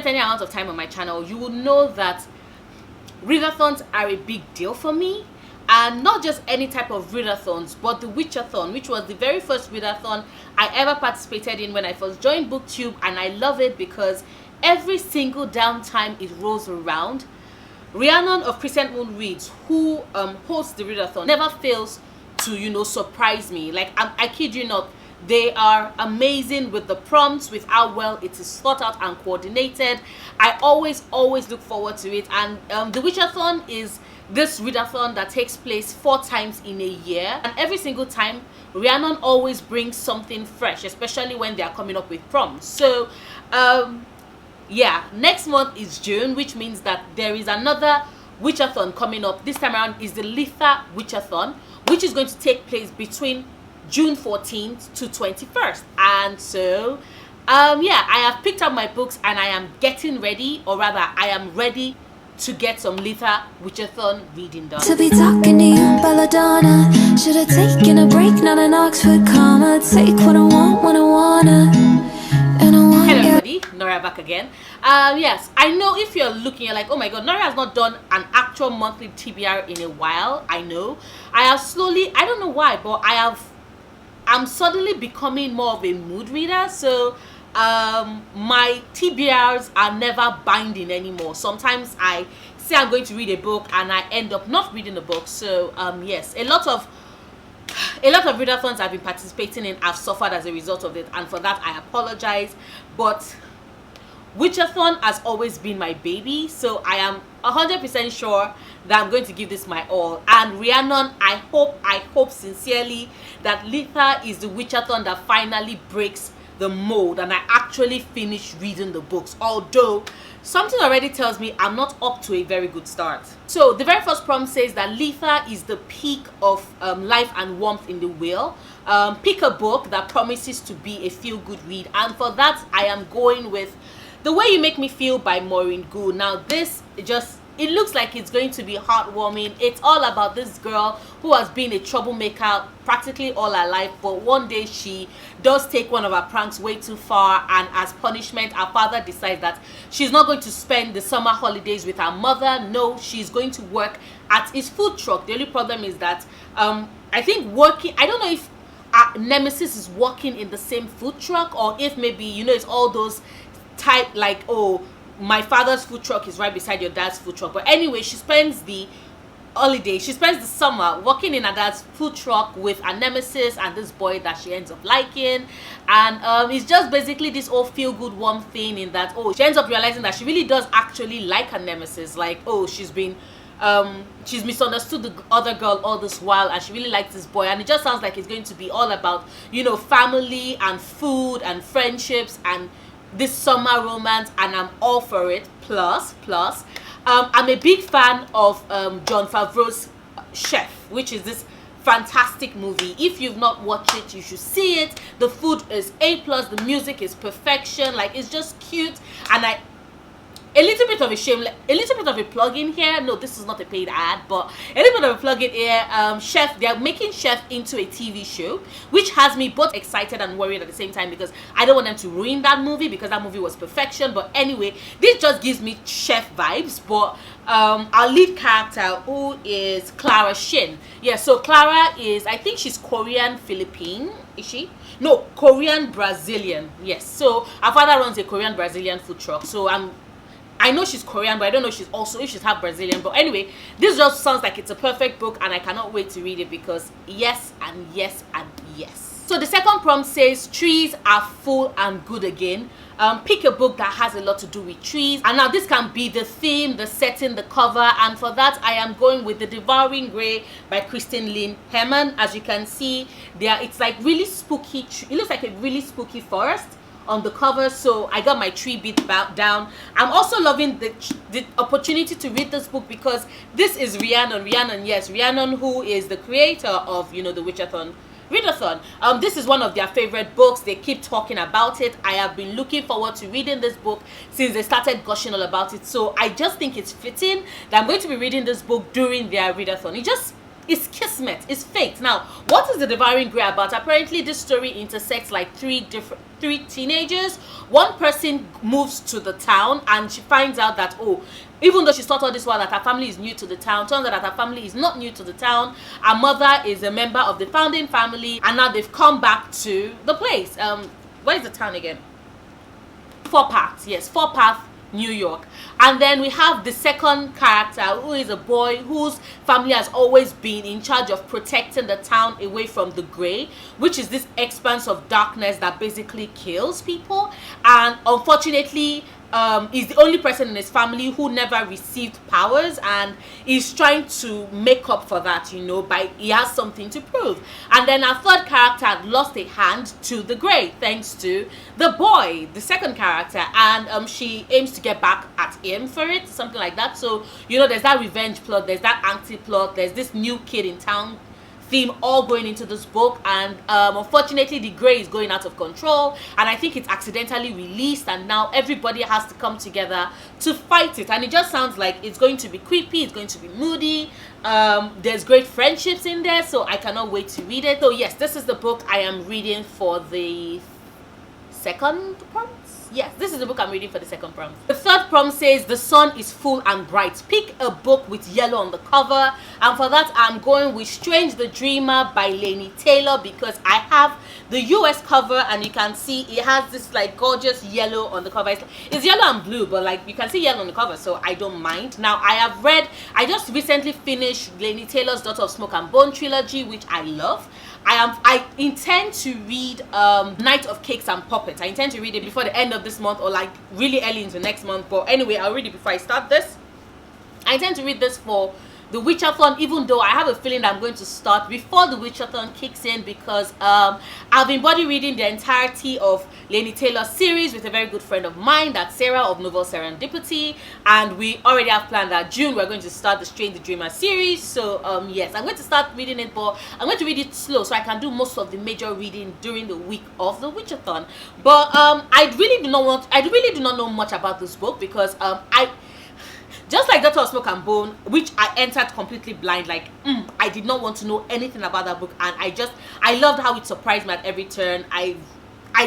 spent any amount of time on my channel, you will know that readathons are a big deal for me. And not just any type of readathons, but the WitchAthon, which was the very first readathon I ever participated in when I first joined BookTube, and I love it because every single damn time it rolls around, Rhiannon of Crescent Moon Reads, who hosts the readathon, never fails to, you know, surprise me. Like, I kid you not, they are amazing with the prompts, with how well it is thought out and coordinated. I always look forward to it. And the WitchAthon is this readathon that takes place 4 times in a year, and every single time Rhiannon always brings something fresh, especially when they are coming up with prompts. So yeah, next month is June, which means that there is another WitchAthon coming up. This time around is the Litha WitchAthon, which is going to take place between June 14th to 21st. And so yeah, I have picked up my books and I am getting ready, or rather I am ready to get some Litha WitchAthon reading done. To be talking to you, Belladonna. Should have taken a break, not an Oxford comma. Take what I want when I wanna. And I want. Hello everybody, Nora back again. Yes, I know if you're looking, you're like, oh my god, Nora has not done an actual monthly TBR in a while. I know. I have slowly, I don't know why, but I'm suddenly becoming more of a mood reader. So my TBRs are never binding anymore. Sometimes I say I'm going to read a book and I end up not reading the book. So yes, a lot of readathons I've been participating in have suffered as a result of it, and for that I apologize. But WitchAthon has always been my baby, so I am 100% sure that I'm going to give this my all. And Rhiannon, I hope sincerely that Litha is the WitchAthon that finally breaks the mold and I actually finish reading the books, although something already tells me I'm not up to a very good start. So the very first prompt says that Litha is the peak of life and warmth in the wheel. Pick a book that promises to be a feel-good read, and for that I am going with The Way You Make Me Feel by Maureen Gould. Now this it looks like it's going to be heartwarming. It's all about this girl who has been a troublemaker practically all her life, but one day she does take one of her pranks way too far, and as punishment her father decides that she's not going to spend the summer holidays with her mother. No, she's going to work at his food truck. The only problem is that I think working, I don't know if Nemesis is working in the same food truck, or if maybe, you know, it's all those type like, oh, my father's food truck is right beside your dad's food truck. But anyway, she spends the holiday, she spends the summer working in her dad's food truck with a Nemesis and this boy that she ends up liking. And it's just basically this whole feel-good warm thing, in that, oh, she ends up realizing that she really does actually like her Nemesis. Like, oh, she's misunderstood the other girl all this while, and she really likes this boy. And it just sounds like it's going to be all about, you know, family and food and friendships and this summer romance, and I'm all for it. Plus I'm a big fan of Jon Favreau's Chef, which is this fantastic movie. If you've not watched it, you should see it. The food is A+, the music is perfection. Like, it's just cute. And a little bit of a plug-in here. No, this is not a paid ad, but a little bit of a plug-in here. Chef, they are making Chef into a TV show, which has me both excited and worried at the same time, because I don't want them to ruin that movie, because that movie was perfection. But anyway, this just gives me Chef vibes. But our lead character, who is Clara Shin, yeah, so Clara is, I think she's Korean Philippine, is she? No, Korean Brazilian. Yes, so her father runs a Korean Brazilian food truck. So I know she's Korean, but I don't know if she's half Brazilian. But anyway, this just sounds like it's a perfect book, and I cannot wait to read it, because yes and yes and yes. So the second prompt says trees are full and good again. Pick a book that has a lot to do with trees. And now this can be the theme, the setting, the cover, and for that I am going with the Devouring Gray by Kristen Lynn Herman. As you can see there, it's like really spooky. It looks like a really spooky forest on the cover, so I got my tree bit down. I'm also loving the opportunity to read this book, because this is Rhiannon, yes, Rhiannon, who is the creator of, you know, the WitchAthon readathon. This is one of their favorite books. They keep talking about it. I have been looking forward to reading this book since they started gushing all about it, so I just think it's fitting that I'm going to be reading this book during their readathon. it's kismet, it's fate. Now, what is the Devouring Gray about? Apparently, this story intersects like three teenagers. One person moves to the town and she finds out that, oh, even though she thought all this while that her family is new to the town, turns out that her family is not new to the town. Her mother is a member of the founding family, and now they've come back to the place. Where is the town again? Fourpath, yes, Fourpath, New York. And then we have the second character, who is a boy whose family has always been in charge of protecting the town away from the Gray, which is this expanse of darkness that basically kills people. And unfortunately, is the only person in his family who never received powers, and is trying to make up for that, you know, by he has something to prove. And then our third character had lost a hand to the Gray thanks to the boy, the second character, and she aims to get back at him for it, something like that. So, you know, there's that revenge plot, there's that anti-plot, there's this new kid in town theme all going into this book, and unfortunately the Gray is going out of control, and I think it's accidentally released, and now everybody has to come together to fight it. And it just sounds like it's going to be creepy, it's going to be moody. There's great friendships in there, so I cannot wait to read it. So yes, this is the book I am reading for the second prompt. Yes, this is the book I'm reading for the second prompt. The third prompt says, the sun is full and bright. Pick a book with yellow on the cover. And for that, I'm going with Strange the Dreamer by Laini Taylor, because I have the US cover, and you can see it has this like gorgeous yellow on the cover. It's yellow and blue, but like you can see yellow on the cover, so I don't mind. Now, I just recently finished Laini Taylor's Daughter of Smoke and Bone trilogy, which I love. I intend to read Night of Cakes and Puppets. I intend to read it before the end of this month, or like really early into next month. But anyway, I'll read it before I start this. I intend to read this for the WitchAthon, even though I have a feeling that I'm going to start before the WitchAthon kicks in, because I've been body reading the entirety of Laini Taylor's series with a very good friend of mine, that's Sarah of Novel Serendipity, and we already have planned that June we're going to start the Strange the Dreamer series. So yes, I'm going to start reading it, but I'm going to read it slow so I can do most of the major reading during the week of the WitchAthon. But I really do not know much about this book, because just like Daughter of Smoke and Bone, which I entered completely blind, like I did not want to know anything about that book, and I loved how it surprised me at every turn. I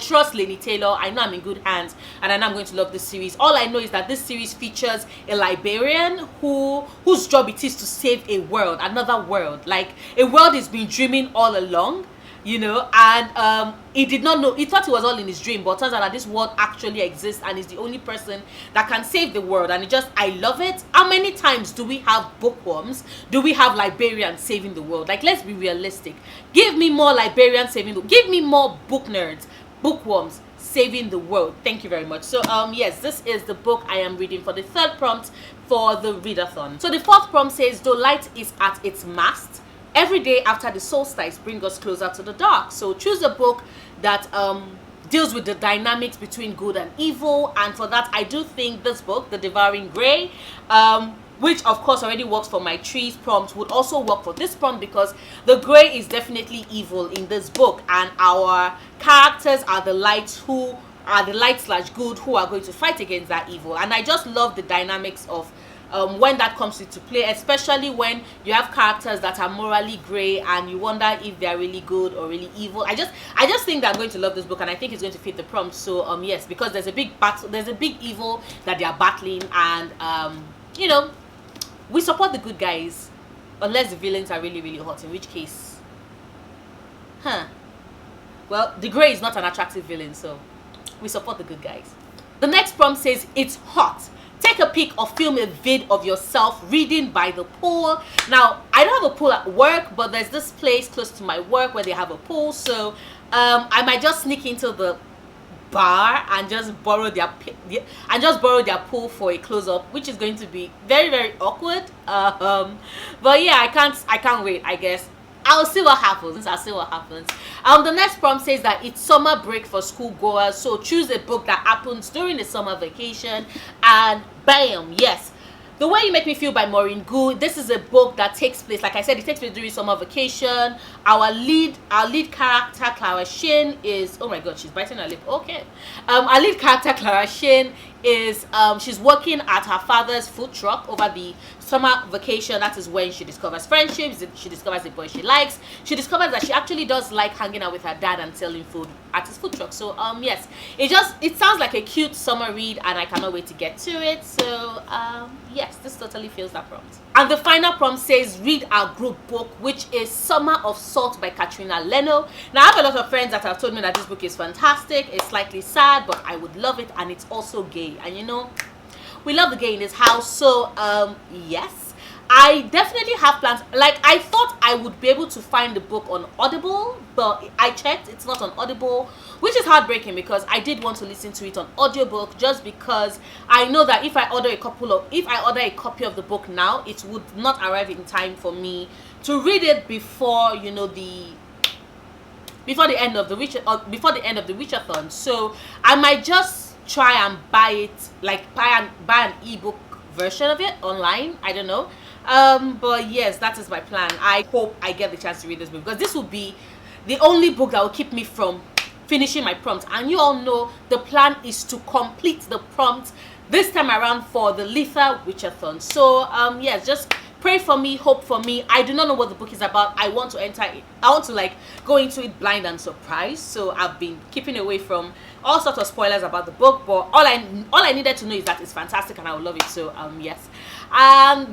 trust Laini Taylor. I know I'm in good hands, and I know I'm going to love this series. All I know is that this series features a librarian whose job it is to save a world, another world, like a world he's been dreaming all along, you know, and he did not know, he thought it was all in his dream, but turns out that this world actually exists, and is the only person that can save the world. And I love it. How many times do we have bookworms? Do we have librarians saving the world? Like, let's be realistic. Give me more librarians saving the world. Give me more book nerds, bookworms saving the world. Thank you very much. So yes, this is the book I am reading for the third prompt for the readathon. So the fourth prompt says, though light is at its mast, every day after the solstice brings us closer to the dark. So choose a book that deals with the dynamics between good and evil, and for that I do think this book, The Devouring Gray, which of course already works for my trees prompt, would also work for this prompt, because the Gray is definitely evil in this book, and our characters are the lights who are the light/good who are going to fight against that evil. And I just love the dynamics of when that comes into play, especially when you have characters that are morally gray and you wonder if they're really good or really evil. I just think that I'm going to love this book, and I think it's going to fit the prompt. So yes, because there's a big battle, there's a big evil that they are battling, and you know, we support the good guys unless the villains are really, really hot, in which case, well, the Gray is not an attractive villain, so we support the good guys. The next prompt says, it's hot. Take a pic or film a vid of yourself reading by the pool. Now, I don't have a pool at work, but there's this place close to my work where they have a pool, so I might just sneak into the bar and just borrow their pool for a close-up, which is going to be very, very awkward. But yeah, I can't wait. I guess I'll see what happens. The next prompt says that it's summer break for schoolgoers, so choose a book that happens during the summer vacation, and bam, yes, The Way You Make Me Feel by Maureen Gould. This is a book that takes place, like I said, it takes place during summer vacation. Our lead character, Clara Shane, is, oh my god, she's biting her lip. Okay. Our lead character, Clara Shane, is she's working at her father's food truck over the summer vacation. That is when she discovers friendships, she discovers the boy she likes, she discovers that she actually does like hanging out with her dad and selling food at his food truck. So yes, it sounds like a cute summer read, and I cannot wait to get to it. So yes, this totally fills that prompt. And the final prompt says read our group book, which is Summer of Salt by Katrina Leno. Now, I have a lot of friends that have told me that this book is fantastic. It's slightly sad, but I would love it, and it's also gay, and you know, we love the gay in this house. So yes, I definitely have plans. Like, I thought I would be able to find the book on Audible, but I checked, it's not on Audible, which is heartbreaking because I did want to listen to it on audiobook, just because I know that if I order a copy of the book now, it would not arrive in time for me to read it before, you know, before the end of the WitchAthon. So I might just try and buy it, like buy an ebook version of it online. I don't know. But yes, that is my plan. I hope I get the chance to read this book, because this will be the only book that will keep me from finishing my prompt. And you all know the plan is to complete the prompt this time around for the Litha WitchAthon. So yes, just pray for me, hope for me. I do not know what the book is about. I want to enter it. I want to like go into it blind and surprised. So I've been keeping away from all sorts of spoilers about the book, but all I needed to know is that it's fantastic and I will love it. So yes,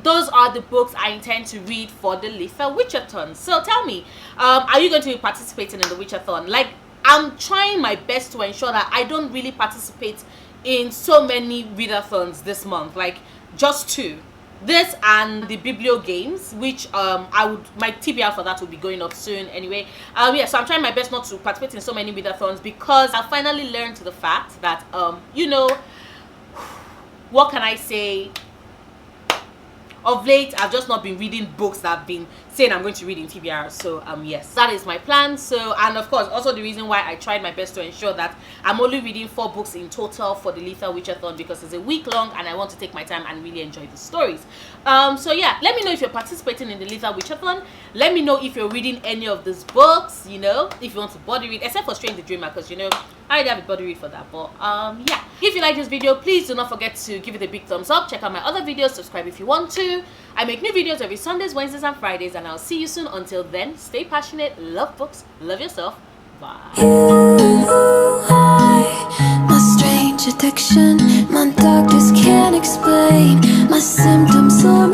those are the books I intend to read for the Litha WitchAthon. So tell me, are you going to be participating in the WitchAthon? Like, I'm trying my best to ensure that I don't really participate in so many readathons this month, like just 2. This and the Biblio games, which my TBR for that will be going up soon anyway. Yeah, so I'm trying my best not to participate in so many readathons, because I finally learned the fact that you know, what can I say, of late I've just not been reading books that I've been saying I'm going to read in TBR. So yes, that is my plan. So, and of course also the reason why I tried my best to ensure that I'm only reading 4 books in total for the Litha WitchAthon, because it's a week long and I want to take my time and really enjoy the stories. So yeah, let me know if you're participating in the Litha WitchAthon. Let me know if you're reading any of these books, you know, if you want to body read, except for Strange the Dreamer, because you know I already have a body read for that. But yeah, if you like this video, please do not forget to give it a big thumbs up. Check out my other videos, subscribe if you want to. I make new videos every Sundays, Wednesdays and Fridays, and I'll see you soon. Until then, stay passionate, love books, love yourself. Bye. You are my strange addiction. My doctors can't explain my symptoms or my